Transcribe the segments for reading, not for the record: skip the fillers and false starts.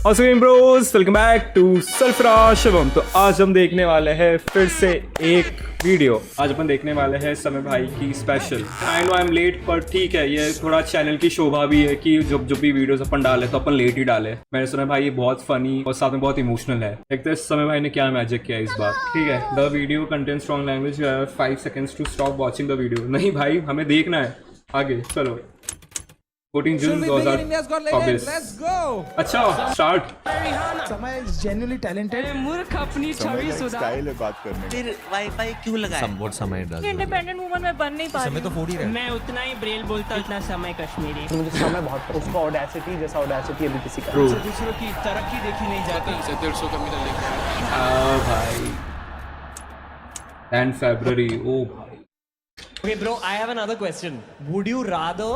Bros, welcome back to Sarfaraz Shivam. तो आज हम देखने वाले हैं फिर से एक वीडियो। आज अपन देखने वाले हैं समय भाई की special. I know I am late, पर ठीक है, ये थोड़ा चैनल की शोभा भी है कि जब भी वीडियोस अपन डाले तो अपन लेट ही डाले। मैंने सुना भाई ये बहुत फनी और साथ में बहुत इमोशनल है। देखते हैं समय भाई ने क्या मैजिक किया इस बार। ठीक है, the video content strong language, 5 seconds to stop watching the video. नहीं भाई, हमें देखना है आगे। चलो 14 जून 2024। अच्छा स्टार्ट। समय is genuinely talented. मूर्ख अपनी छवि सुधार। स्टाइल है बात करने का। फिर वाईफाई क्यों लगाया? समवॉट समय डाल इंडिपेंडेंट वुमन में बन नहीं पा समय तो फोड़ ही रहा है। मैं उतना ही ब्रेल बोलता उतना समय कश्मीरी। मुझे समय बहुत उसका ऑडेसिटी जैसा ऑडेसिटी अभी किसी का True. दूसरों की तरक्की देखी नहीं जाती। भाई 10 February। ओ भाई, Okay, bro, I have another question. Would you rather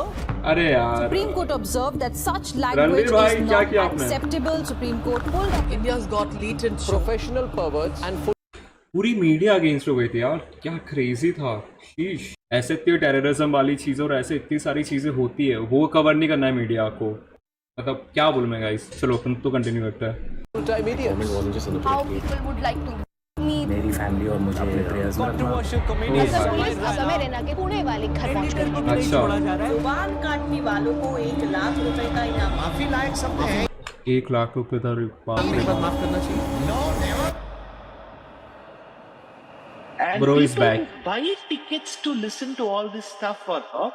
अरे यार Supreme Court observed that such Ranveer language भाई, is क्या not किया आपने? acceptable. Supreme Court pulled up. India's got latent professional perverts and पूरी मीडिया अगेंस्ट हो गई थी यार, क्या क्रेजी था। शीश, ऐसे इतनी टेररिज्म वाली चीज़ें और ऐसे इतनी सारी चीज़ें होती है, वो कवर नहीं करना है मीडिया को। मतलब क्या बोलूँ मैं गाइस। चलो अपन तो कंटिन्यू करते हैं। How people would like to meet. मेरी फैमिली और मुझे प्रेयर्स में controversial comedians? ऐसा पुलिस समय रैना के पुणे वाले घर पहुंच गई। अच्छा, बाल काटने वालों को 1 लाख रुपए का इनाम। काफी लायक सब हैं 1 लाख रुपए था। बाप रे बाप। माफ करना चाहिए And Bro is people back. who buy tickets to listen to all this stuff for her,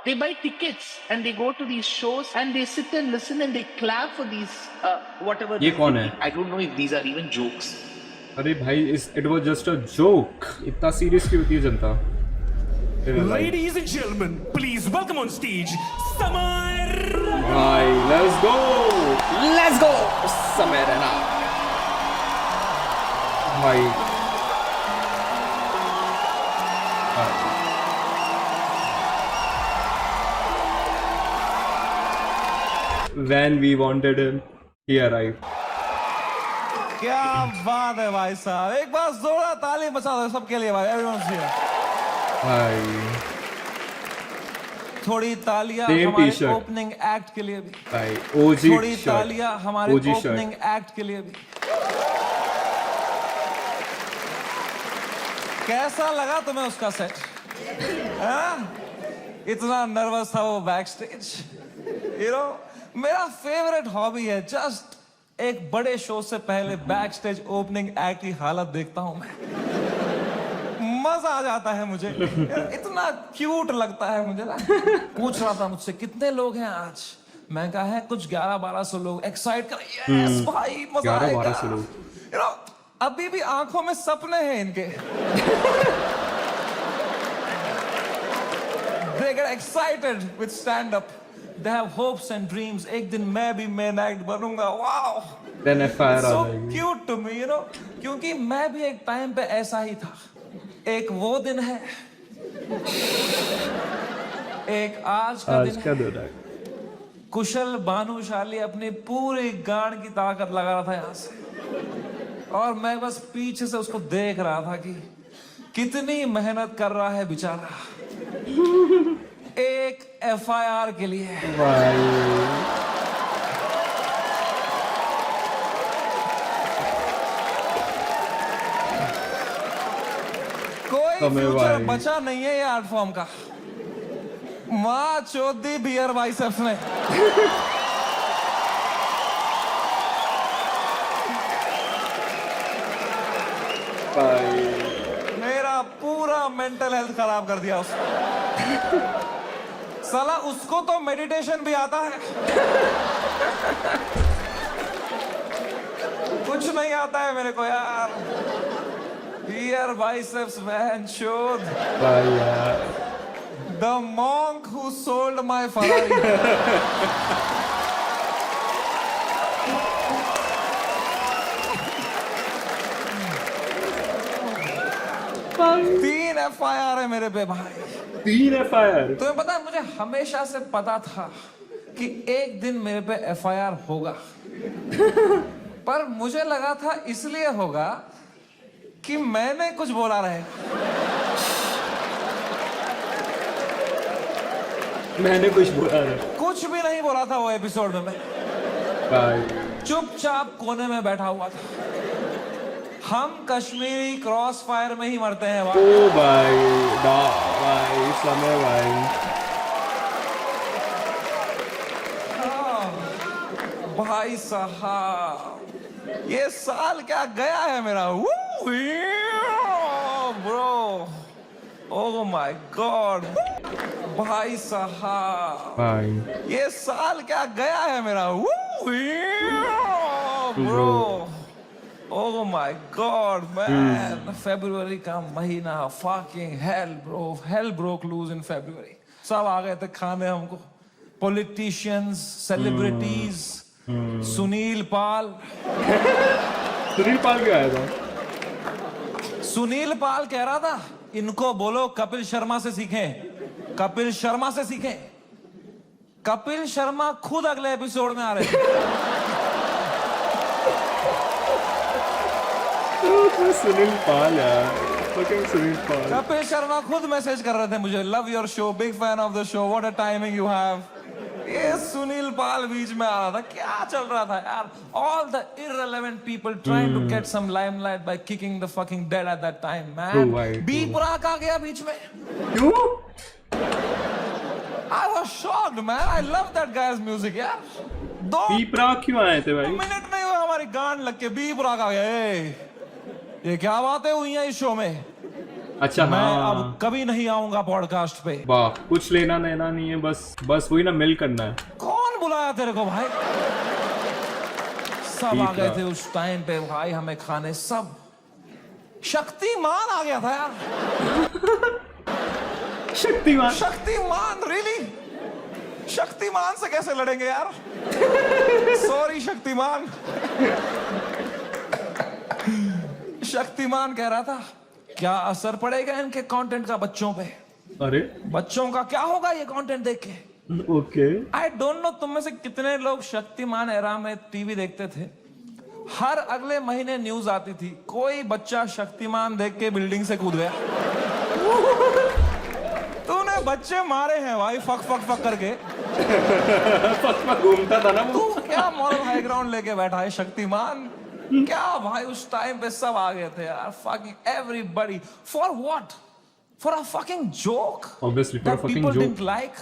they buy tickets and they go to these shows and they sit and listen and they clap for these whatever. ये कौन है? I don't know if these are even jokes. अरे भाई, it was just a joke. इतना serious क्यों होती है जनता? Ladies and gentlemen, please welcome on stage Samar. भाई लेट्स गो समय रहना भाई। When we wanted him, he arrived. क्या बात है भाई साहब, एक बार जोरदार ताली बजा दो सबके लिए भाई। Everyone's here. भाई थोड़ी तालियां Same हमारे t-shirt. ओपनिंग एक्ट के लिए भी। भाई ओजी थोड़ी तालियां हमारे OG shirt. ओपनिंग एक्ट के लिए भी। कैसा लगा तुम्हें उसका सेट? इतना नर्वस था वो बैक स्टेज। यू नो, मेरा फेवरेट हॉबी है जस्ट एक बड़े शो से पहले बैक स्टेज ओपनिंग एक्ट की हालत देखता हूं मैं। मजा आ जाता है मुझे, इतना क्यूट लगता है मुझे ना। पूछ रहा था मुझसे कितने लोग हैं आज, मैं कहा है कुछ 1100-1200 लोग। एक्साइट कर, यस भाई मजा आएगा। 1100-1200 लोग। You know, अभी भी आंखों में सपने हैं इनके। They get excited with stand up. They have hopes and dreams. एक दिन मैं भी main act बनूंगा। Wow. Then FIR आ So जाएगी। cute to me, you know, क्योंकि मैं भी एक टाइम पे ऐसा ही था। एक वो दिन है, एक आज का आज दिन का है। दिन है। कुशल भानुशाली अपनी पूरी गांड की ताकत लगा रहा था यहाँ से, और मैं बस पीछे से उसको देख रहा था कि कितनी मेहनत कर रहा है बेचारा एक FIR के लिए। कोई हमें फ्यूचर भाई। बचा नहीं है ये आर्ट फॉर्म का। माँ चौधी बियर बाइसेप्स ने। भाई मेरा पूरा मेंटल हेल्थ खराब कर दिया उसने। साला उसको तो मेडिटेशन भी आता है, कुछ नहीं आता है मेरे को यार। Here biceps man showed भाई यार, the monk who sold my Ferrari. 3 FIR है मेरे पे भाई। 3 FIR। तुम्हें पता है, मुझे हमेशा से पता था कि एक दिन मेरे पे FIR होगा। पर मुझे लगा था इसलिए होगा कि मैंने कुछ बोला रहे। मैंने कुछ बोला नहीं। कुछ भी नहीं बोला था वो एपिसोड में मैं। भाई चुपचाप कोने में बैठा हुआ था। हम कश्मीरी क्रॉस फायर में ही मरते हैं भाई। ओ भाई, भाई समय भाई, भाई साहब ये साल क्या गया है मेरा। ब्रो, ओह माय गॉड, भाई साहब भाई ये साल क्या गया है मेरा। Bro, oh my god man, फरवरी का महीना, fucking hell bro, hell broke loose in फरवरी। सब आ गए थे खाने हमको, पॉलिटिशियंस, सेलिब्रिटीज, सुनील पाल। सुनील पाल भी आया था। सुनील पाल कह रहा था इनको बोलो कपिल शर्मा से सीखें, कपिल शर्मा से सीखें। कपिल शर्मा खुद अगले एपिसोड में आ रहे थे। सुनील पाल यार, सुनील पाल। कपिल शर्मा खुद मैसेज कर रहे थे मुझे, love your show, big fan of the show, what a timing you have. ये सुनील पाल बीच में आ रहा था, क्या चल रहा था यार। All the irrelevant people trying to get some limelight by kicking the fucking dead at that time, man. B Praak आ गया बीच में। क्यों? I was shocked, man. I love that guy's music, यार। 2 बी प्राक क्यों आए थे भाई? मिनट में वो हमारी गांड लग के बी प्राक आ गया। ये क्या बातें हुई हैं इस शो में? अच्छा मैं हाँ, अब कभी नहीं आऊंगा पॉडकास्ट पे। वाह, कुछ लेना देना नहीं है, बस वही ना, मिल करना है। कौन बुलाया तेरे को भाई? सब आ गए थे उस टाइम पे भाई हमें खाने, सब। शक्तिमान आ गया था यार। शक्तिमान, शक्तिमान, रियली? शक्तिमान से कैसे लड़ेंगे यार? सॉरी शक्तिमान। शक्तिमान कह रहा था क्या असर पड़ेगा इनके कंटेंट का बच्चों पे? अरे बच्चों का क्या होगा ये कंटेंट देख के? ओके। आई डोंट नो तुम में से कितने लोग शक्तिमान एरा में टीवी देखते थे। हर अगले महीने न्यूज आती थी, कोई बच्चा शक्तिमान देख के बिल्डिंग से कूद गया। तूने बच्चे मारे हैं भाई, फक फक फक करके। घूमता था ना तू क्या मॉरल हाई ग्राउंड लेके बैठा है शक्तिमान? क्या भाई उस टाइम पे सब आ गए थे यार, fucking everybody, for what? For a fucking joke? Obviously, for a that fucking people joke. didn't like?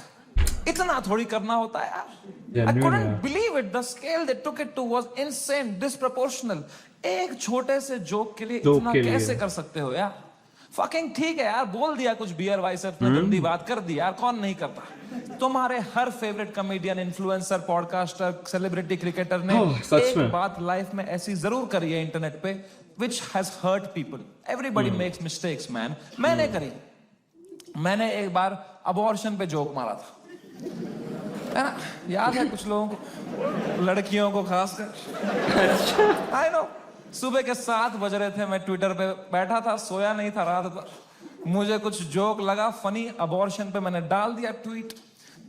इतना थोड़ी करना होता है यार। I Genuine couldn't यार। believe it. The scale they took it to was insane, disproportional. एक छोटे से जोक के लिए Joke इतना के लिए। कैसे कर सकते हो यार? Fucking ठीक है यार, बोल दिया कुछ बियर वाइसर ने, गंदी बात कर दी यार, कौन नहीं करता? तुम्हारे हर favourite comedian, influencer, podcaster, celebrity, cricketer ने सच में एक बात लाइफ में ऐसी जरूर करी है इंटरनेट पे, which has hurt people. Everybody makes mistakes, man. मैंने करी। मैंने एक बार अबॉर्शन पे जोक मारा था, है ना? याद है कुछ लोगों को, लड़कियों को खासकर। I know. सुबह के 7 बज रहे थे, मैं ट्विटर पे बैठा था, सोया नहीं था रात भर। मुझे कुछ जोक लगा फनी अबॉर्शन पे, मैंने डाल दिया ट्वीट,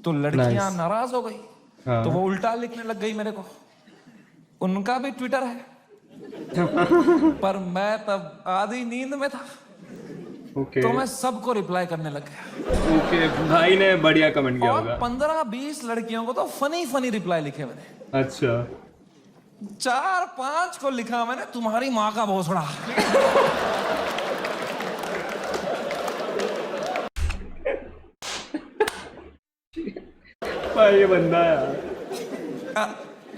तो लड़कियां नाराज हो गई। तो वो उल्टा लिखने लग गई मेरे को। उनका भी ट्विटर है, पर मैं तब आधी नींद में था। तो मैं सबको रिप्लाई करने लग गया। ओके, भाई ने बढ़िया कमेंट किया और होगा। 15-20 लड़कियों को तो फनी रिप्लाई लिखे मैंने। अच्छा, 4-5 को लिखा मैंने, तुम्हारी माँ का भोसड़ा। भाई ये बंदा यार।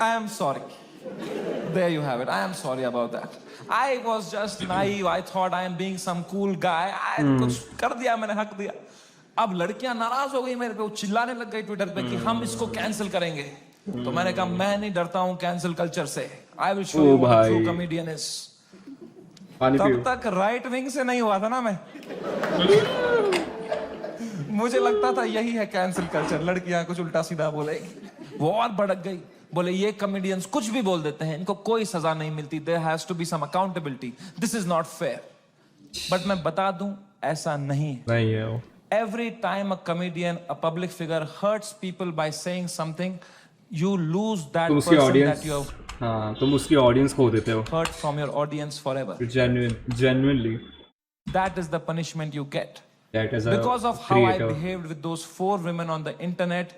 I am sorry. There you have it. I am sorry about that. I was just naive. I thought I am being some cool guy. कुछ कर दिया मैंने, हक दिया। अब लड़कियां नाराज हो गई मेरे पे, वो चिल्लाने लग गई ट्विटर पे कि हम इसको कैंसिल करेंगे। तो मैंने कहा मैं नहीं डरता हूँ कैंसिल कल्चर से। I will show you what a true comedian is. तब तक राइट विंग से नहीं हुआ था ना मैं। मुझे लगता था यही है कैंसिल कल्चर, लड़कियां कुछ उल्टा सीधा बोलेगी। वो और भड़क गई, बोले ये कॉमेडियंस कुछ भी बोल देते हैं, इनको कोई सजा नहीं मिलती, there has to be some accountability, this is not fair. But मैं बता दूं ऐसा नहीं है। Every time a comedian, a public figure hurts people by saying something, you lose that person that you have हाँ, तुम उसकी ऑडियंस खो देते हो। hurt from your audience forever. Genuinely. That is the punishment you get. That is Because of how I behaved with those 4 women on the internet,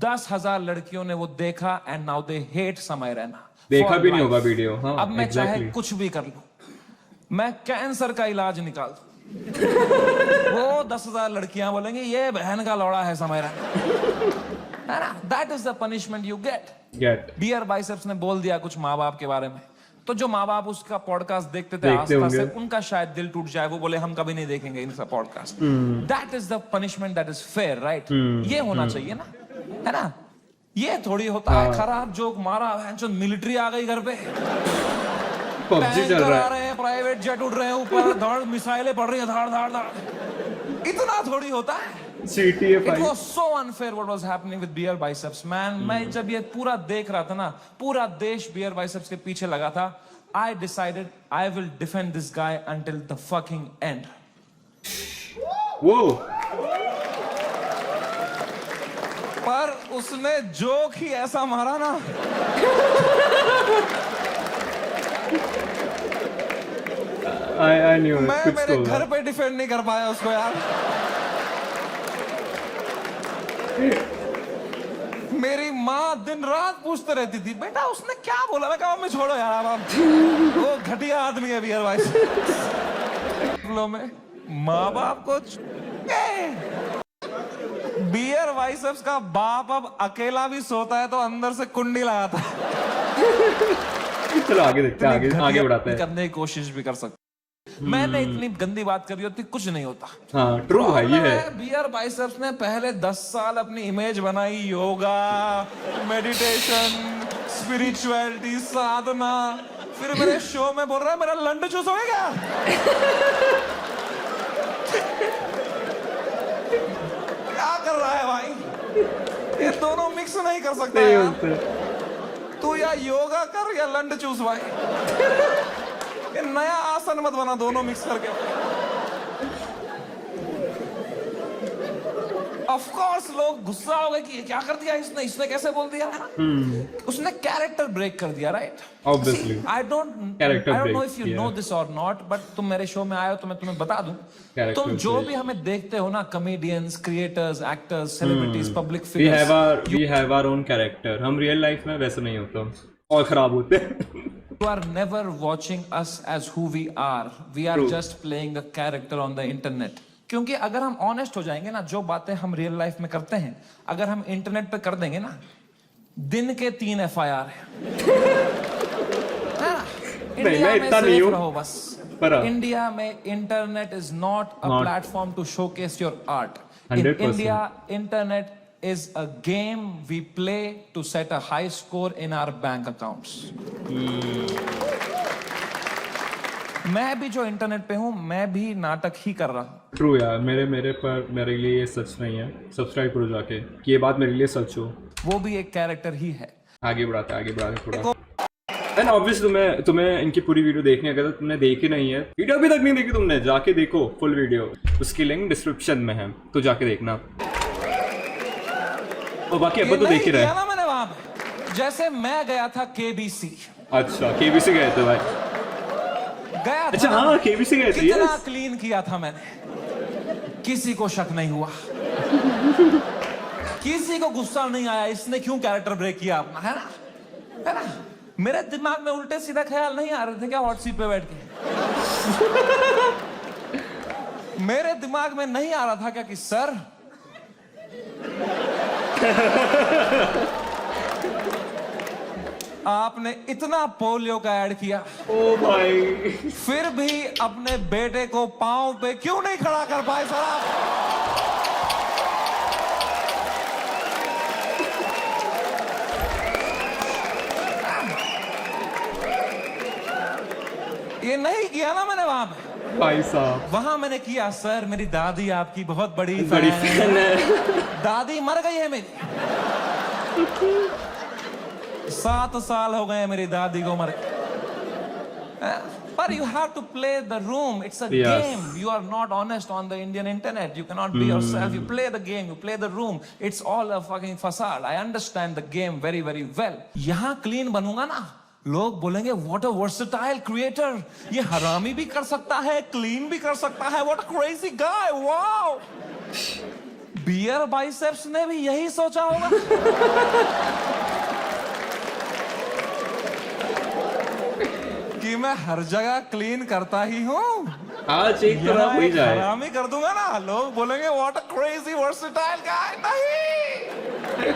10,000 लड़कियों ने वो देखा and now they hate समय रैना. देखा for भी नहीं life. होगा video. हाँ, अब मैं चाहे exactly. कुछ भी कर लूं, मैं कैंसर का इलाज निकाल दूं, वो 10,000 लड़कियां बोलेंगी ये बहन का लौड़ा है, समझ रहा है ना? That is the punishment you get. Get Beer Biceps ने बोल दिया कुछ माँ बाप के बारे में, तो जो माँ बाप उसका पॉडकास्ट देखते थे देखते आसपास से, होंगे। उनका शायद दिल टूट जाए, वो बोले हम कभी नहीं देखेंगे इनका podcast. That is the punishment that is fair, right? ये होना चाहिए ना, है ना? ये थोड़ी होता है खराब जोक मारा, मिलिट्री आ गई घर पे, पबजी चल टैंकर रहा आ है। रहे हैं, प्राइवेट जेट उड़ रहे हैं ऊपर, धड़ मिसाइलें पड़ रही है, धाड़ धाड़ धाड़, इतना थोड़ी होता है। GTA It 5 was so unfair what was happening with beer biceps, man. मैं जब ये पूरा देख रहा था ना, पूरा देश beer biceps के पीछे लगा था, I decided I will defend this guy until the fucking end. वो पर उसने जोक ही ऐसा मारा ना, I knew it. मैं कुछ मेरे तो घर होगा। पे डिफेंड नहीं कर पाया उसको यार। मेरी माँ दिन रात पूछते रहती थी, बेटा उसने क्या बोला? मैं कहा मम्मी छोड़ो यार, अब वो घटिया आदमी है बियर वाइस। में माँ बाप को बियर वाइसेप्स का बाप अब अकेला भी सोता है तो अंदर से कुंडी लगाता है। चलो आगे देखते हैं, आगे बढ़ाते हैं। करने की कोशिश भी कर सकते। मैंने इतनी गंदी बात करी होती, कुछ नहीं होता। हाँ ट्रू भाई, ये है। बियर बाइसेप्स ने पहले 10 साल अपनी इमेज बनाई, योगा, मेडिटेशन, स्पिरिचुअलिटी, साधना, फिर मेरे शो में बोल रहा है मेरा लंड चूस हो गया। क्या कर रहा है भाई? ये दोनों मिक्स नहीं कर सकता नहीं यार। होते। तू या योगा कर या लंड चूस भाई। ये नया आसन मत बना, दोनों मिक्स करके। ऑफ कोर्स लोग गुस्सा हो गए कि ये क्या कर दिया इसने कैसे बोल दिया? उसने कैरेक्टर ब्रेक कर दिया, right? Obviously. I don't know if you know this और नॉट, बट तुम मेरे शो में आए हो तो मैं तुम्हें बता दूं, Character तुम जो break. भी हमें देखते हो ना, comedians, creators, actors, celebrities, public We figures, we have our own character. हम रियल लाइफ में वैसे नहीं होता और खराब होते हैं। you are never watching us as who we are. We are True. just playing a character on the internet. क्योंकि अगर हम ऑनेस्ट हो जाएंगे ना, जो बातें हम रियल लाइफ में करते हैं अगर हम इंटरनेट पे कर देंगे ना, दिन के 3 FIR है। इंडिया में इतना नहीं सेफ हूं। रहो बस। पर इंडिया में internet is not a Not. Platform to showcase your art. In 100%. India internet is a game we play to set a high score in our bank accounts. मैं भी जो इंटरनेट पे हूँ, मैं भी नाटक ही कर रहा हूँ। ट्रू यार, मेरे लिए ये सच नहीं है। सब्सक्राइब करो जाके कि ये बात मेरे लिए सच हो। वो भी एक कैरेक्टर ही है। आगे बढ़ाते थोड़ा। एंड ऑब्वियस तुम्हें इनकी पूरी वीडियो देखनी है, अगर तुमने देखी नहीं है, वीडियो अभी तक नहीं देखी तुमने, जाके देखो फुल वीडियो, उसकी लिंक डिस्क्रिप्शन में है, तो जाके देखना। और बाकी अब तो देख ही रहे। ना मैंने वहां पे, जैसे मैं गया था KBC। अच्छा KBC गए थे भाई? गया था। अच्छा हाँ KBC गए थे। कितना यस क्लीन किया था मैंने, किसी को शक नहीं हुआ, किसी को गुस्सा नहीं आया इसने क्यों कैरेक्टर ब्रेक किया अपना, है ना? मेरे दिमाग में उल्टे सीधा ख्याल नहीं आ रहे थे क्या हॉट सीट पे बैठ के? मेरे दिमाग में नहीं आ रहा था क्या कि सर आपने इतना पोलियो का ऐड किया, ओ भाई, फिर भी अपने बेटे को पांव पे क्यों नहीं खड़ा कर पाए सर आप? ये नहीं किया ना मैंने वहां पे। भाई साहब वहां मैंने किया, सर मेरी दादी आपकी बहुत बड़ी बड़ी फैन फैन है। दादी मर गई है मेरी, 7 साल हो गए हैं मेरी दादी को मर। But you have to play the room. It's a Yes. game. You are not honest on the Indian internet. You cannot be yourself. You play the game. You play the room. It's all a fucking facade. I understand the game very, very well. यहाँ clean बनूंगा ना, लोग बोलेंगे what a versatile creator. ये हरामी भी कर सकता है, clean भी कर सकता है. What a crazy guy. Wow. Beer biceps ने भी यही सोचा होगा. मैं हर जगह क्लीन करता ही हूँ। आज एक तरह हो ही जाए। हरामी कर दूंगा ना, लोग बोलेंगे व्हाट अ क्रेजी वर्सेटाइल गाय। नहीं,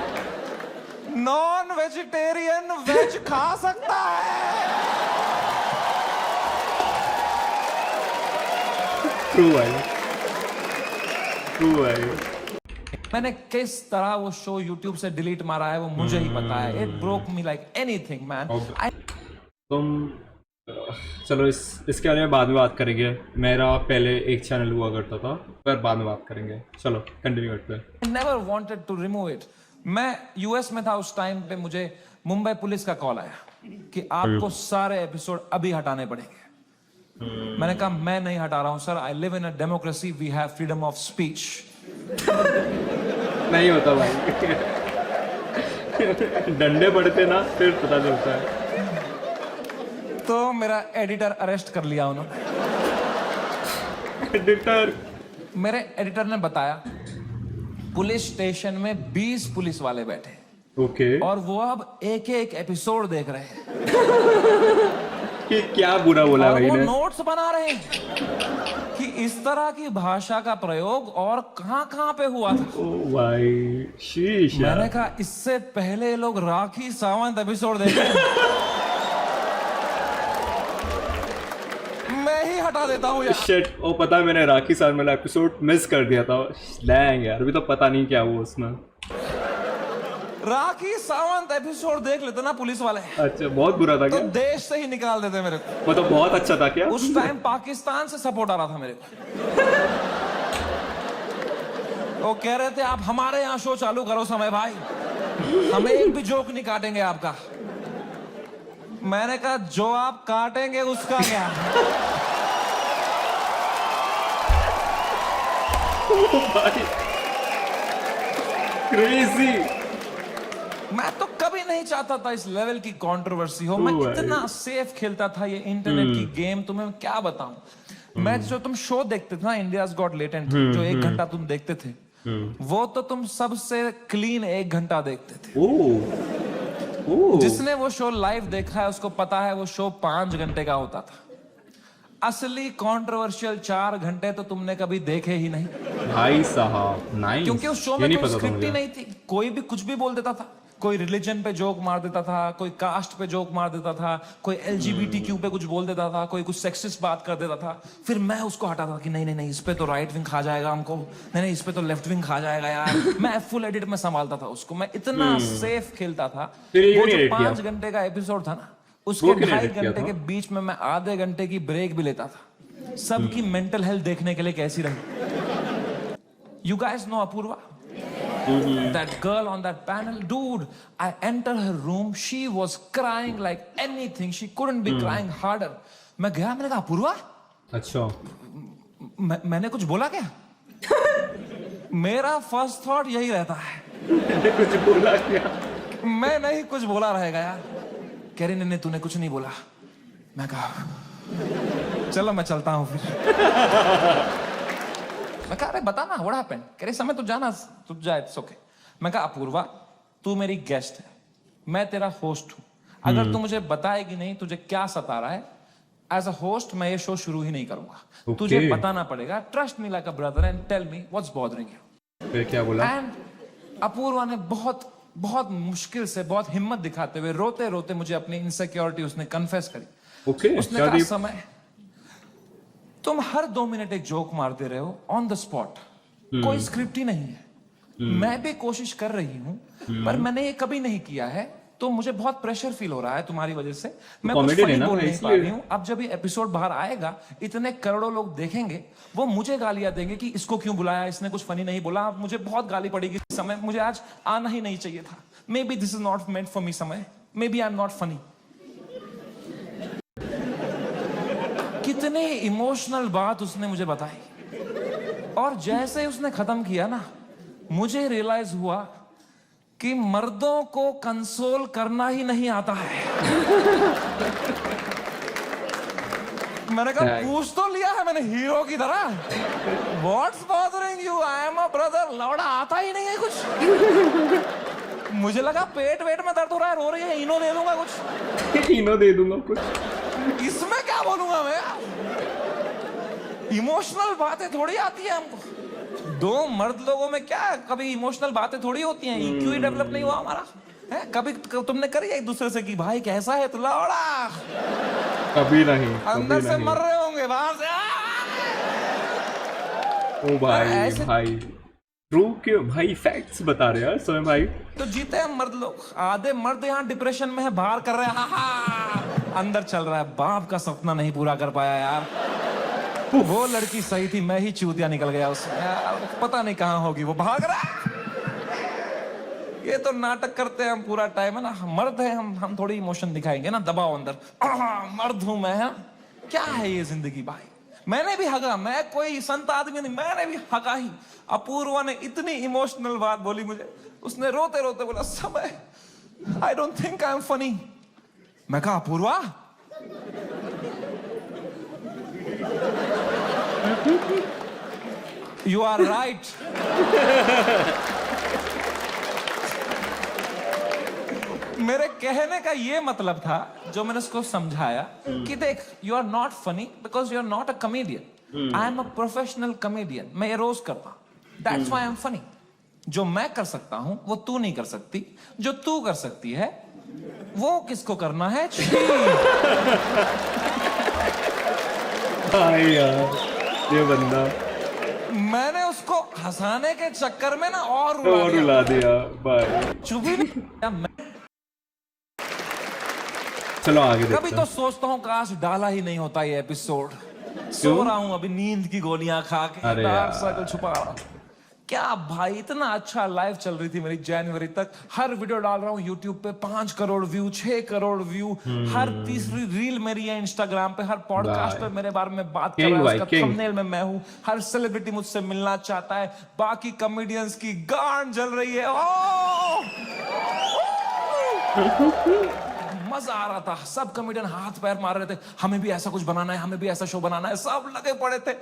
नॉन वेजिटेरियन वेज खा सकता है। ट्रू भाई, ट्रू भाई। मैंने किस तरह वो शो YouTube से डिलीट मारा है वो मुझे ही पता है। It broke me like anything man. तुम चलो इसके बारे में बाद में बात करेंगे। मेरा पहले एक चैनल हुआ करता था, पर बाद में बात करेंगे। चलो कंटिन्यू करते हैं। I never wanted to remove it। मैं यूएस में था उस टाइम पे, मुझे मुंबई पुलिस का कॉल आया कि आपको सारे एपिसोड अभी हटाने पड़ेंगे। मैंने कहा मैं नहीं हटा रहा हूं sir, I live in a democracy, we have freedom of speech. नहीं होता भाई। डंडे पड़ते ना फिर पता चलता है। तो मेरा एडिटर अरेस्ट कर लिया उन्होंने। एडिटर? मेरे एडिटर ने बताया पुलिस स्टेशन में 20 पुलिस वाले बैठे, ओके, और वो अब एक एक एपिसोड देख रहे हैं कि क्या बुरा बोला और भाई वो ने। नोट्स बना रहे हैं कि इस तरह की भाषा का प्रयोग और कहां पे हुआ था। ओ भाई शीश। मैंने कहा इससे पहले लोग राखी सावंत एपिसोड देखे। मैं ही हटा देता हूँ यार। शिट, ओ पता है मैंने राखी साहब वाला एपिसोड मिस कर दिया था। लैंग यार, अभी तो पता नहीं क्या हुआ उसमें। राखी सावंत एपिसोड देख लेते ना पुलिस वाले, अच्छा, बहुत बुरा था तो क्या? देश से ही निकाल देते मेरे को। वो तो बहुत अच्छा था क्या? उस टाइम पाकिस्तान से सपोर्ट आ रहा था मेरे को। वो कह रहे थे आप हमारे यहाँ शो चालू करो समय भाई, हमें एक भी जोक नहीं काटेंगे आपका। मैंने कहा जो आप काटेंगे उसका क्या। भाई क्रेजी। मैं तो कभी नहीं चाहता था इस लेवल की कंट्रोवर्सी हो। मैं इतना सेफ खेलता था ये इंटरनेट की गेम, तुम्हें क्या बताऊं। मैं जो तुम शो देखते थे ना, इंडियाज गॉट लेटेंट, जो 1 घंटा तुम देखते थे, वो तो तुम सबसे क्लीन 1 घंटा देखते थे। जिसने वो शो लाइव देखा है उसको पता है वो शो 5 घंटे का होता था। असली कंट्रोवर्शियल 4 घंटे तो तुमने कभी देखे ही नहीं भाई साहब, नाइस। क्योंकि उस शो में कोई स्क्रिप्ट ही नहीं थी। कोई भी कुछ भी बोल देता था। कोई रिलीजन पे जोक मार देता था, कोई कास्ट पे जोक मार देता था, कोई LGBTQ पे कुछ बोल देता था, कोई कुछ सेक्सिस्ट बात कर देता था। फिर मैं उसको हटाता था कि नहीं नहीं नहीं, इस पे तो राइट विंग खा जाएगा हमको, नहीं नहीं इस पे तो लेफ्ट विंग खा जाएगा यार। मैं फुल एडिट में संभालता था उसको। मैं इतना सेफ खेलता था। वो जो 5 घंटे का एपिसोड था ना, उसके 2.5 घंटे के बीच में मैं आधे घंटे की ब्रेक भी लेता था, सबकी मेंटल हेल्थ देखने के लिए कैसी रही। You guys know Apoorva? That girl on that panel, dude, I entered her room, she was crying like anything, she couldn't be crying harder. मैं गया, मैंने कहा अपूर्वा, अच्छा, मैंने कुछ बोला क्या? मेरा फर्स्ट थॉट यही रहता है, कुछ बोला क्या? मैं नहीं कुछ बोला रहेगा यार। कह रही नहीं तूने कुछ नहीं बोला। मैं कहा चलो मैं चलता हूँ फिर। मैं कहा अरे बता ना व्हाट हैपेंड। कह रही समय तू जाना, तू जा, इट्स ओके। मैं कहा अपूर्वा तू मेरी गेस्ट है, मैं तेरा होस्ट हूँ, अगर तू मुझे बताएगी नहीं तुझे क्या सता रहा है, एज अ होस्ट मैं ये शो शुरू ही नहीं करूंगा। तुझे बताना पड़ेगा, trust me like a brother and tell me what's bothering you. फिर क्या बोला? एंड अपूर्वा ने बहुत बहुत मुश्किल से, बहुत हिम्मत दिखाते हुए, रोते रोते मुझे अपनी इनसिक्योरिटी उसने कन्फेस करी। उसने कहा समय तुम हर 2 मिनट एक जोक मारते रहे हो ऑन द स्पॉट, कोई स्क्रिप्ट ही नहीं है। मैं भी कोशिश कर रही हूं पर मैंने ये कभी नहीं किया है, तो मुझे बहुत प्रेशर फील हो रहा है तुम्हारी वजह से। मैं कुछ फनी बोल नहीं पा रही हूँ। अब जब ये एपिसोड बाहर आएगा, इतने करोड़ों लोग देखेंगे, वो मुझे गालियां देंगे कि इसको क्यों बुलाया, इसने कुछ फनी नहीं बोला। मुझे बहुत गाली पड़ेगी समय, मुझे आज आना ही नहीं चाहिए था। Maybe this is not meant for me समय, maybe I am not funny. कितने इमोशनल बात उसने मुझे बताई, और जैसे उसने खत्म किया ना, मुझे रियलाइज हुआ कि मर्दों को कंसोल करना ही नहीं आता है। मैंने कहा पूछ तो लिया है मैंने हीरो की तरह, what's bothering you, I am a brother. लौड़ा आता ही नहीं है कुछ। मुझे लगा पेट वेट में दर्द हो रहा है, रो रही है, इनो दे दूंगा कुछ। इनो दे दूंगा कुछ। इसमें क्या बोलूंगा मैं? इमोशनल बातें थोड़ी आती है हमको। दो मर्द लोगों में क्या कभी इमोशनल बातें थोड़ी होती हैं? EQ ही डेवलप नहीं हुआ हमारा है? कभी तुमने करी एक दूसरे से कि भाई कैसा है तू लौड़ा? कभी नहीं, अंदर कभी से नहीं। मर रहे होंगे बाहर से ओ भाई ऐसे- भाई ट्रू क्यों भाई, फैक्ट्स बता रहे यार समय भाई। तो जीते हैं मर्द लोग। आधे मर्द यहाँ डिप्रेशन में है, बाहर कर रहे हैं हा। अंदर चल रहा है बाप का सपना नहीं पूरा कर पाया यार। वो लड़की सही थी, मैं ही चूतिया निकल गया उसमें यार। पता नहीं कहाँ होगी, वो भाग रहा है। ये तो नाटक करते हैं हम पूरा टाइम है ना। मर्द है हम थोड़ी इमोशन दिखाएंगे ना। दबाओ अंदर, मर्द हूं मैं है। क्या है ये जिंदगी भाई? मैंने भी हगा, मैं कोई संत आदमी नहीं, मैंने भी हगा ही। अपूर्वा ने इतनी इमोशनल बात बोली मुझे, उसने रोते रोते बोला समय आई don't think I am funny. मैं कहा अपूर्वा यू आर राइट। मेरे कहने का ये मतलब था, जो मैंने उसको समझाया कि देख you are not funny because you are not a comedian. I am a professional comedian. मैं ये रोज करता हूं, that's why I am funny. जो मैं कर सकता हूं वो तू नहीं कर सकती। जो तू कर सकती है वो किसको करना है? भाई यार ये बंदा मैंने उसको हंसाने के चक्कर में ना और रुला दिया भाई। चुप ही नहीं। मैं चलो आगे कभी देखते तो हैं। सोचता हूँ काश डाला ही नहीं होता ये एपिसोड। सो रहा हूँ अभी नींद की गोलियां खा के, अरे डार्क यार। सर्कल छुपा रहा हूं। क्या भाई इतना अच्छा लाइव चल रही थी मेरी जनवरी तक। हर वीडियो डाल रहा हूँ यूट्यूब पे 5 करोड़ व्यू, 6 करोड़ व्यू। हर तीसरी रील मेरी है इंस्टाग्राम पे। हर पॉडकास्ट पे मेरे बारे में बात कर King रहा है, भाई, उसका King। थंबनेल में मैं हूँ। हर सेलिब्रिटी मुझसे मिलना चाहता है। बाकी कॉमेडियंस की गांड जल रही है। मजा आ रहा था। सब कॉमेडियन हाथ पैर मार रहे थे, हमें भी ऐसा कुछ बनाना है, हमें भी ऐसा शो बनाना है। सब लगे पड़े थे।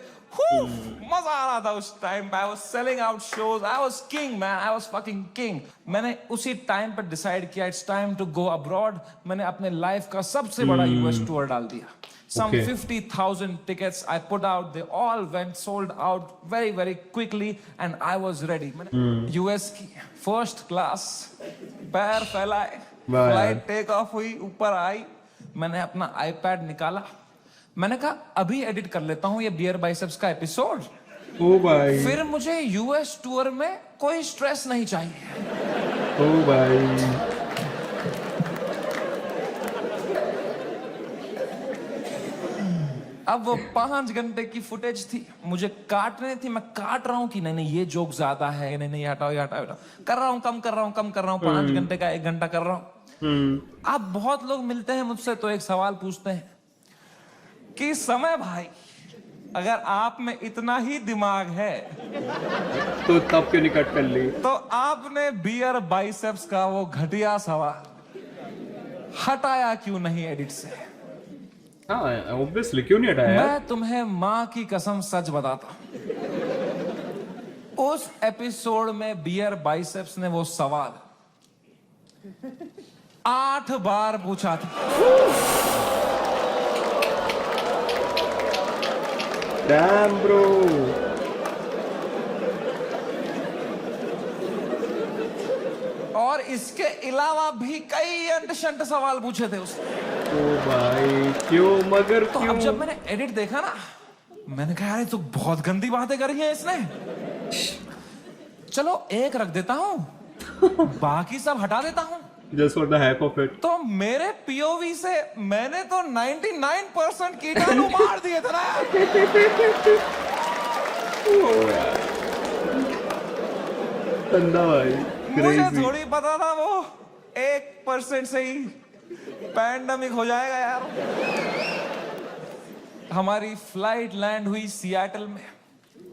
मजा आ रहा था उस time. I was selling out shows. I was king man. I was fucking king. मैंने उसी टाइम पर डिसाइड किया it's time to go abroad. मैंने अपने लाइफ का सबसे बड़ा यूएस टूर डाल दिया। Some Okay. 50,000 tickets I put out. They all went sold out very, very quickly, and I was ready. US की first class, पैर फैलाए, वाह यार। फ्लाइट टेक ऑफ हुई, ऊपर आई। मैंने अपना iPad निकाला। मैंने कहा अभी एडिट कर लेता हूँ ये बियर बाइसेप्स का एपिसोड। ओ भाई, फिर मुझे यूएस टूर में कोई स्ट्रेस नहीं चाहिए। ओ भाई अब वो 5 घंटे की फुटेज थी, मुझे काटने थी। मैं काट रहा हूँ कि नहीं नहीं ये जोक ज्यादा है, नहीं नहीं ये हटाओ ये हटाओ हटाओ। कर रहा हूँ, कम कर रहा हूँ, कम कर रहा हूँ। 5 घंटे का 1 घंटा कर रहा हूँ। अब बहुत लोग मिलते हैं मुझसे तो एक सवाल पूछते हैं कि समय भाई अगर आप में इतना ही दिमाग है तो तब क्यों नहीं कट कर ली? तो आपने बियर बाइसेप्स का वो घटिया सवाल हटाया क्यों नहीं एडिट से? हाँ ऑब्वियसली, क्यों नहीं हटाया यार? मैं तुम्हें माँ की कसम सच बताता हूं। उस एपिसोड में बियर बाइसेप्स ने वो सवाल 8 बार पूछा था। Damn bro. और इसके अलावा भी कई अंट सवाल पूछे थे उसने। ओ भाई क्यों, मगर तो क्यों? अब जब मैंने एडिट देखा ना, मैंने कहा यार ये तो बहुत गंदी बातें करी हैं इसने। चलो एक रख देता हूं, बाकी सब हटा देता हूं। Just for the hack of it. तो मेरे पीओवी से मैंने तो 99% कीटाणु मार दिए थे ना यार। गंदा भाई, मुझे crazy। थोड़ी पता था वो 1% से ही पैंडेमिक हो जाएगा यार। हमारी फ्लाइट लैंड हुई सियाटल में।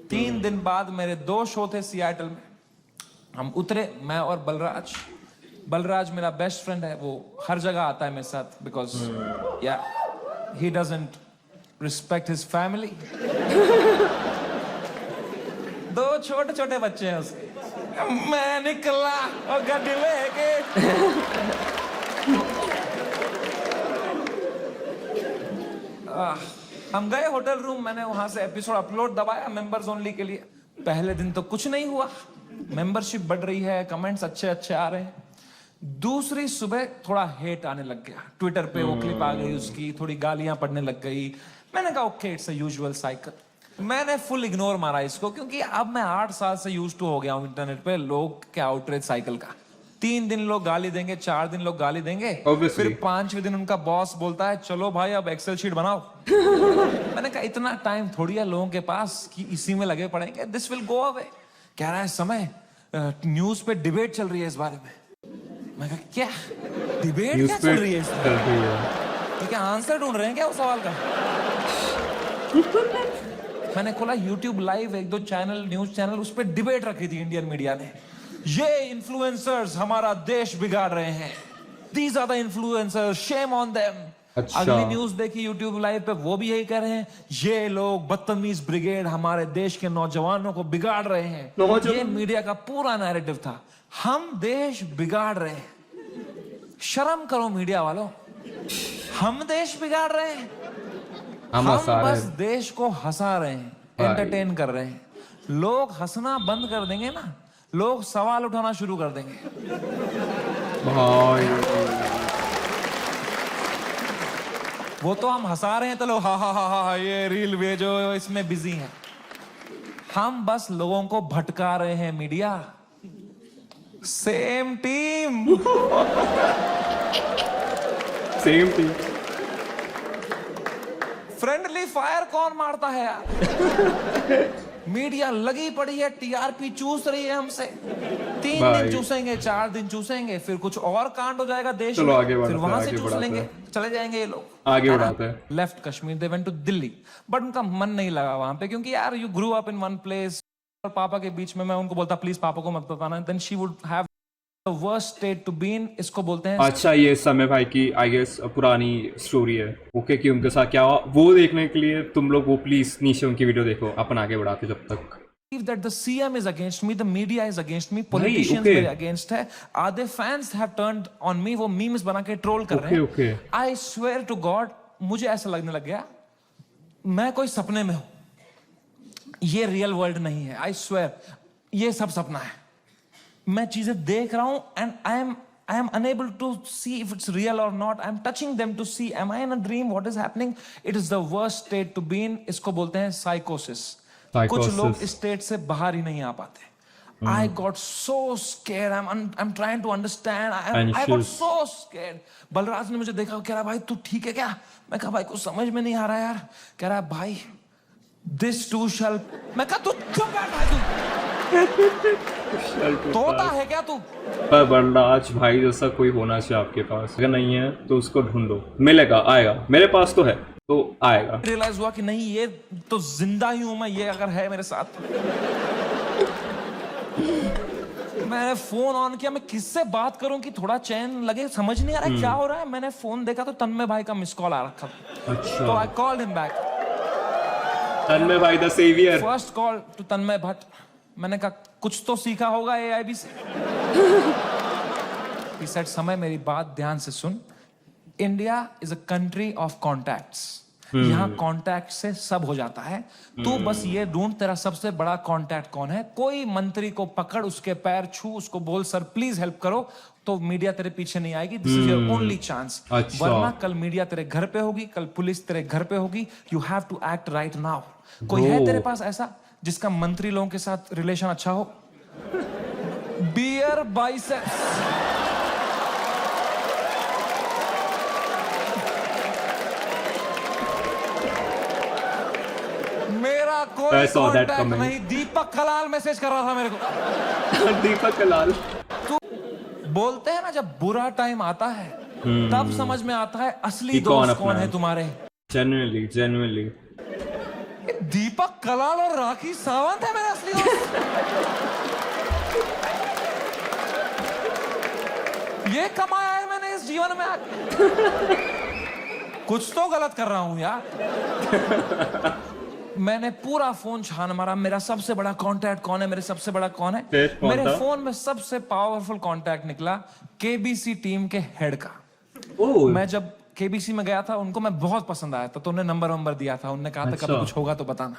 3 दिन बाद मेरे 2 शो थे सियाटल में। हम उतरे, मैं और बलराज। बलराज मेरा बेस्ट फ्रेंड है, वो हर जगह आता है मेरे साथ बिकॉज या he doesn't respect his family. 2 छोटे छोटे बच्चे हैं उसके। मैं निकला और गड्डी लेके हम गए होटल रूम, मैंने वहां से एपिसोड अपलोड दबाया मेंबर्स ओनली के लिए। पहले दिन तो कुछ नहीं हुआ, मेंबरशिप बढ़ रही है, कमेंट्स अच्छे अच्छे आ रहे हैं। दूसरी सुबह थोड़ा हेट आने लग गया, ट्विटर पे वो क्लिप आ गई उसकी, थोड़ी गालियां पड़ने लग गई। मैंने कहा okay, it's a usual cycle. मैंने फुल इग्नोर मारा इसको, क्योंकि अब मैं 8 साल से यूज टू हो गया हूं इंटरनेट पे लोग के आउटरीच साइकिल का। 3 दिन लोग गाली देंगे, 4 दिन लोग गाली देंगे, Obviously. फिर 5वें दिन उनका बॉस बोलता है चलो भाई अब एक्सेल शीट बनाओ। मैंने कहा इतना टाइम थोड़ी है लोगों के पास कि इसी में लगे पड़ेंगे, दिस विल गो अवे। कह रहा है समय न्यूज पे डिबेट चल रही है इस बारे में। मैं कहा क्या डिबेट क्या चल रही है इसमें? चल रही है। तो क्या आंसर ढूंढ रहे हैं क्या उस सवाल का? मैंने खोला YouTube live, 1-2 channel, news channel, उस पर डिबेट रखी थी इंडियन मीडिया ने। ये इन्फ्लुएंसर्स हमारा देश बिगाड़ रहे हैं, these are the influencers, shame on them. अच्छा। अगली न्यूज देखी YouTube लाइव पे, वो भी यही कह रहे हैं, ये लोग बदतमीज ब्रिगेड हमारे देश के नौजवानों को बिगाड़ रहे हैं। ये मीडिया का पूरा नैरेटिव था, हम देश बिगाड़ रहे हैं। शर्म करो मीडिया वालों, हम देश बिगाड़ रहे हैं? हम हंसा रहे बस हैं। देश को हंसा रहे हैं, एंटरटेन कर रहे हैं। लोग हंसना बंद कर देंगे ना, लोग सवाल उठाना शुरू कर देंगे। भाई वो तो हम हंसा रहे हैं तो लोग हा हा हा हा ये रील भेजो, इसमें बिजी हैं। हम बस लोगों को भटका रहे हैं media. Same team. Same thing. Friendly fire कौन मारता है यार? मीडिया लगी पड़ी है, टीआरपी चूस रही है हमसे। 3 भाई। दिन चूसेंगे, 4 दिन चूसेंगे, फिर कुछ और कांड हो जाएगा देश चलो में, आगे बढ़ते फिर हैं, वहां से आगे चूस बढ़ाते लेंगे, हैं। चले जाएंगे ये लोग। आगे बढ़ाते हैं। Left Kashmir, they went to Delhi, but उनका मन नहीं लगा वहां पे, क्योंकि यार you grew up in one place. और पापा के बीच में मैं उनको बोलता प्लीज पापा को मत बताना, then she would have the worst state to be in. इसको बोलते हैं अच्छा, ये समय भाई की आई गेस पुरानी स्टोरी है, ओके, कि उनके साथ क्या हुआ वो देखने के लिए तुम लोग वो प्लीज नीचे उनकी वीडियो देखो, अपन आगे बढ़ाते जब तक। that the CM is against me, the media is against me, politicians okay. मेरे against है, other fans have turned on me, वो memes बना के troll कर रहे हैं। Okay. I swear to God, मुझे ऐसा लगने लग गया मैं कोई सपने में हूं, ये रियल वर्ल्ड नहीं है। I swear, ये सब सपना है। मैं चीजें देख रहा हूं and I am unable to see if it's real or not. I am touching them to see, am I in a dream? What is happening? It is the worst state to be in. इसको बोलते हैं psychosis. कुछ लोग इस state से बाहर ही नहीं आ पाते। I got so scared. I'm trying to understand. I got so scared. Balraj ने मुझे देखा, कह रहा भाई तू ठीक है क्या? मैं कहा भाई कुछ समझ में नहीं आ रहा यार। कह रहा भाई this too shall। मैं कहा तू चुप बैठ भाई, तू तोता है क्या तू? पर बलराज भाई जैसा कोई होना चाहिए आपके पास, अगर नहीं है तो उसको ढूंढो, मिलेगा, आएगा। मेरे पास तो है तो आएगा। रियलाइज हुआ कि नहीं ये तो जिंदा ही हूं मैं, ये अगर है मेरे साथ। मैंने फोन ऑन किया, मैं किससे बात करूं कि थोड़ा चैन लगे, समझ नहीं आ रहा क्या हो रहा है। मैंने फोन देखा तो तन्मय भाई का मिस कॉल आ रखा था। अच्छा। तो I called him back. Tanmay भाई the saviour. First call to Tanmay Bhatt. मैंने कहा कुछ तो सीखा होगा AIB से। He said, समय मेरी बात ध्यान से सुन, India is a country of contacts. यहाँ कॉन्टैक्ट से सब हो जाता है। तू बस ये ढूंढ तेरा सबसे बड़ा कॉन्टैक्ट कौन है। कोई मंत्री को पकड़, उसके पैर छू, उसको बोल सर प्लीज हेल्प करो, तो मीडिया तेरे पीछे नहीं आएगी। This is your only chance. अच्छा। वरना कल मीडिया तेरे घर पे होगी, कल पुलिस तेरे घर पे होगी। You have to act right now. कोई है तेरे पास ऐसा जिसका मंत्री लोगों के साथ रिलेशन अच्छा हो? Beer Biceps. मेरा कोई कॉन्टैक्ट नहीं। दीपक कलाल मैसेज कर रहा था मेरे को। दीपक कलाल। तू बोलते हैं ना जब बुरा टाइम आता है तब समझ में आता है असली दोस्त कौन है तुम्हारे। जेन्युइनली दीपक कलाल और राखी सावंत है मेरे असली दोस्त। ये कमाया है मैंने इस जीवन में। कुछ तो गलत कर रहा हूं यार। मैंने पूरा फोन छान मारा, मेरा सबसे बड़ा कांटेक्ट कौन है, मेरे सबसे बड़ा कौन है। मेरे फोन में सबसे पावरफुल कांटेक्ट निकला KBC टीम के हेड का। मैं जब केबीसी में गया था, उनको मैं बहुत पसंद आया था, तो उन्हें नंबर दिया था। उन्होंने कहा था कभी कुछ होगा तो बताना।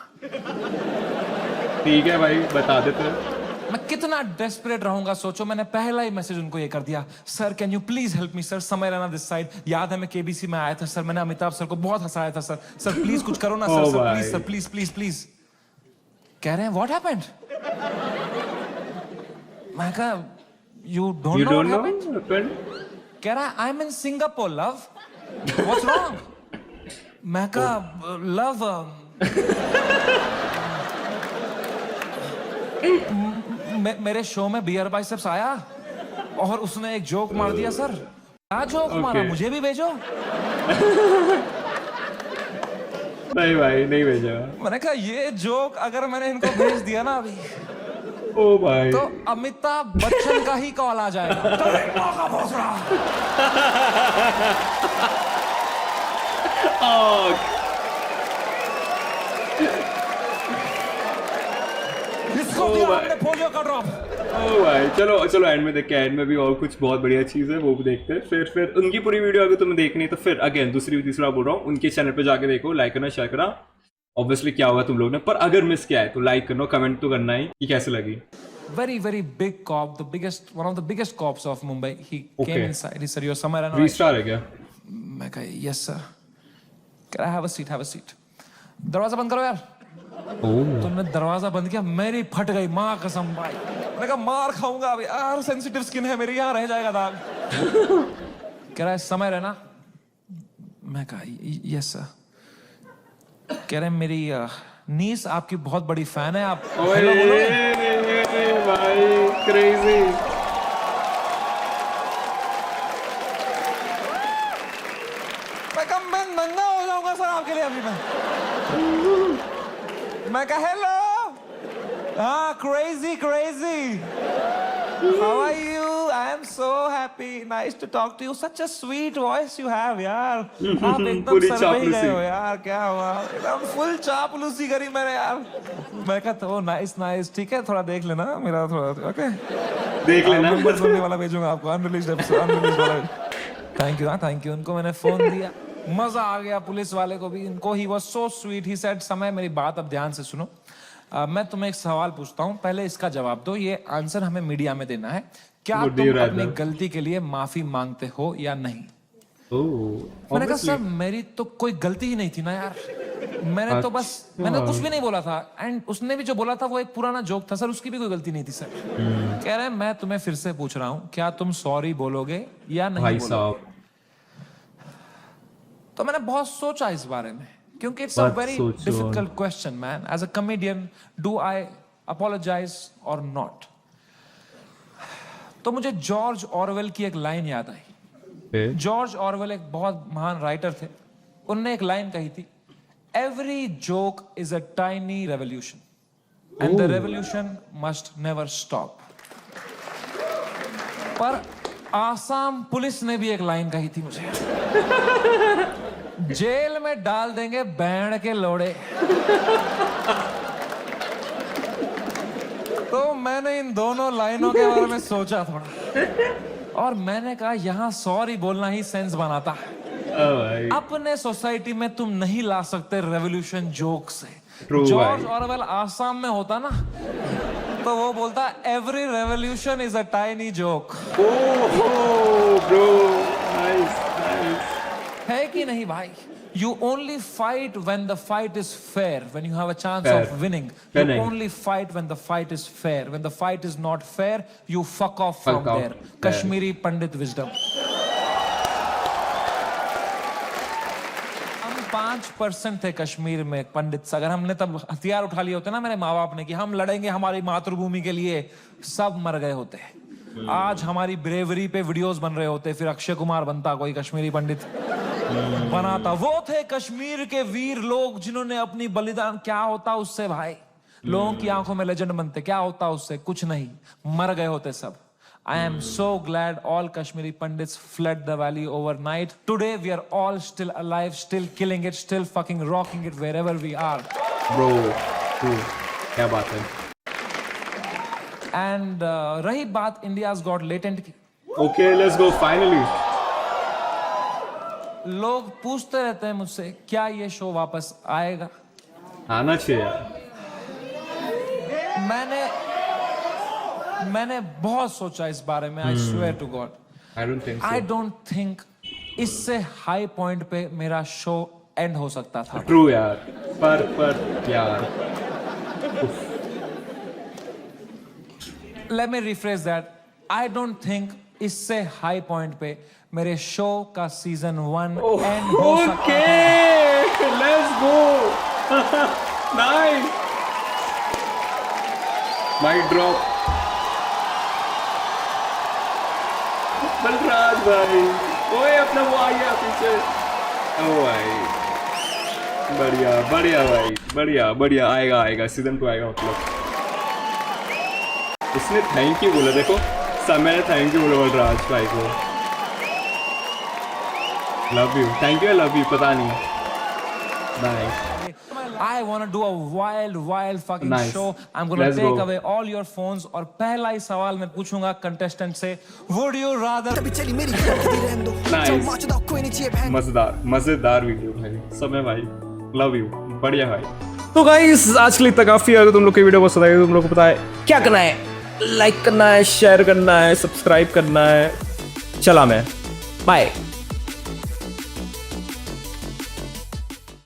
ठीक है भाई, बता देते हैं। मैं कितना डेस्परेट रहूंगा सोचो, मैंने पहला ही मैसेज उनको ये कर दिया, sir can you please help me sir, समय रहना दिस साइड। याद है मैं केबीसी में आया था सर, मैंने अमिताभ सर को बहुत हंसाया था सर, सर प्लीज कुछ करो ना sir, sir please sir, please please please. कह रहे हैं व्हाट हैपेंड? मैं कहा you don't know what happened? कह रहा है I am in Singapore love, what's wrong? मैं कहा लव मेरे शो में बियर बाइसेप्स आया और उसने एक जोक मार दिया सर। क्या जोक मारा? मुझे भी भेजो। नहीं भाई, नहीं भेजा। मैंने कहा ये जोक अगर मैंने इनको भेज दिया ना अभी, ओ भाई, तो अमिताभ बच्चन का ही कॉल आ जाएगा। तो मौका भोसड़ा। इसको दिया हमने पोलियो का ड्रॉप। ओ भाई, चलो चलो एंड में देखते हैं। एंड में भी और कुछ बहुत बढ़िया चीज़ है, वो भी देखते हैं। फिर उनकी पूरी वीडियो अगर तुम्हें देखनी है तो फिर अगेन तीसरा बोल रहा हूँ, उनके चैनल पे जाके देखो, लाइक करना, शेयर करना। ऑब्वियसली क्या होगा तुम लोग ने, पर अगर मिस किया है तो लाइक करना, कमेंट तो करना ही कि कैसे लगी। Very big cop, one of the biggest cops of Mumbai. He came inside. He said, "You're somewhere around." 3 star है क्या? मैं कहा, "Yes sir." Can I have a seat? Have a seat. दरवाजा बंद करो यार। तुमने दरवाजा बंद किया, मेरी फट गई माँ कसम भाई। मैंने कहा मार खाऊंगा अभी यार, सेंसिटिव स्किन है मेरी, यहाँ रह जाएगा दाग। कह रहा है समय रहना। मैं कहा यस सर। कह रहे हैं मेरी नीस आपकी बहुत बड़ी फैन है, आप हेलो बोलोगे? भाई क्रेजी। मैं नंगा हो जाऊंगा सर आपके लिए अभी। मैं कहा हेलो, हाँ crazy how are you? I am so happy, nice to talk to you, such a sweet voice you have यार। आप एकदम सर पे ही गए हो यार, क्या हुआ? एकदम फुल चापलूसी करी मैंने यार। मैं कहा तो नाइस ठीक है, थोड़ा देख लेना मेरा, थोड़ा ओके देख लेना। नंबर सुनने वाला भेजूंगा आपको, अनरिलीज्ड एपिसोड, अनरिलीज्ड वाला। Thank you. उनको मैंने फोन दिया, मजा आ गया। पुलिस वाले को भी, इनको he was so sweet. He said समय मेरी बात अब ध्यान से सुनो, मैं तुम्हें एक सवाल पूछता हूं, पहले इसका जवाब दो, ये आंसर हमें मीडिया में देना है। क्या तुम अपनी गलती के लिए माफी मांगते हो या नहीं? मैंने कहा सर मेरी तो कोई गलती ही नहीं थी ना यार, मैंने तो बस मैंने कुछ भी नहीं बोला था, एंड उसने भी जो बोला था वो एक पुराना जोक था सर, उसकी भी कोई गलती नहीं थी सर। कह रहे हैं मैं तुम्हें फिर से पूछ रहा हूं, क्या तुम सॉरी बोलोगे या नहीं बोलोगे? तो मैंने बहुत सोचा इस बारे में, क्योंकि it's a very difficult question man. As a comedian, do I apologise or not? तो मुझे जॉर्ज ऑरवेल की एक लाइन याद आई। जॉर्ज ऑरवेल एक बहुत महान राइटर थे, उनने एक लाइन कही थी, every joke is a tiny revolution and the revolution must never stop. पर आसाम पुलिस ने भी एक लाइन कही थी मुझे, जेल में डाल देंगे बैंड के लोड़े। तो मैंने इन दोनों लाइनों के बारे में सोचा थोड़ा, और मैंने कहा यहां सॉरी बोलना ही सेंस बनाता है। अपने सोसाइटी में तुम नहीं ला सकते रेवोल्यूशन जोक से। जॉर्ज ऑरवेल आसाम में होता ना, तो वो बोलता every revolution is a tiny joke. है कि नहीं भाई? You only fight when the fight is fair, when you have a chance of winning. You only fight when the fight is fair. When the fight is not fair, you fuck off from there. Kashmiri Pandit wisdom. हम 5% थे कश्मीर में पंडित। अगर हमने तब हथियार उठा लिए होते ना मेरे माँ बाप ने कि हम लड़ेंगे हमारी मातृभूमि के लिए, सब मर गए होते। आज हमारी ब्रेवरी पे वीडियोस बन रहे होते, फिर अक्षय कुमार बनता कोई कश्मीरी पंडित बनाता। वो थे कश्मीर के वीर लोग जिन्होंने अपनी बलिदान। क्या होता उससे भाई? लोगों की आंखों में लेजेंड बनते, क्या होता उससे? कुछ नहीं, मर गए होते सब। I am so glad all Kashmiri Pandits fled the valley overnight. Today we are all still alive, still killing it, still fucking rocking it wherever we are. Bro, क्या बात है? And रही बात India's Got Latent की। Okay, let's go finally. लोग पूछते रहते हैं मुझसे क्या ये शो वापस आएगा। आना चाहिए यार। मैंने बहुत सोचा इस बारे में। I swear to God I don't think इससे हाई पॉइंट पे मेरा शो एंड हो सकता था। ट्रू यार, पर यार let me refresh that. I don't think इससे हाई पॉइंट पे मेरे शो का सीजन 1 एंड हो सकता okay, let's go. Nice, mic drop. Balraj भाई, ओए अपना वो आ गया पीछे। ओ भाई, बढ़िया भाई, बढ़िया आएगा सीजन 2 आएगा। मतलब इसने थैंक यू बोला, देखो समय ने थैंक यू बोला बलराज भाई को। Love you, thank you, love you, पता नहीं। Nice, I want to do a wild fucking Nice. show. I'm going to Let's take go. away all your phones और पहला ही सवाल मैं पूछूंगा कंटेस्टेंट से, would you rather नाइस, मजेदार video भाई। समय भाई, लव यू, बढ़िया भाई। तो गाइस आज के लिए इतना काफी है। अगर तुम लोग की वीडियो पसंद आई तो तुम लोग को पता है क्या करना है, लाइक करना है, शेयर करना है, सब्सक्राइब करना है। चला मैं, बाय।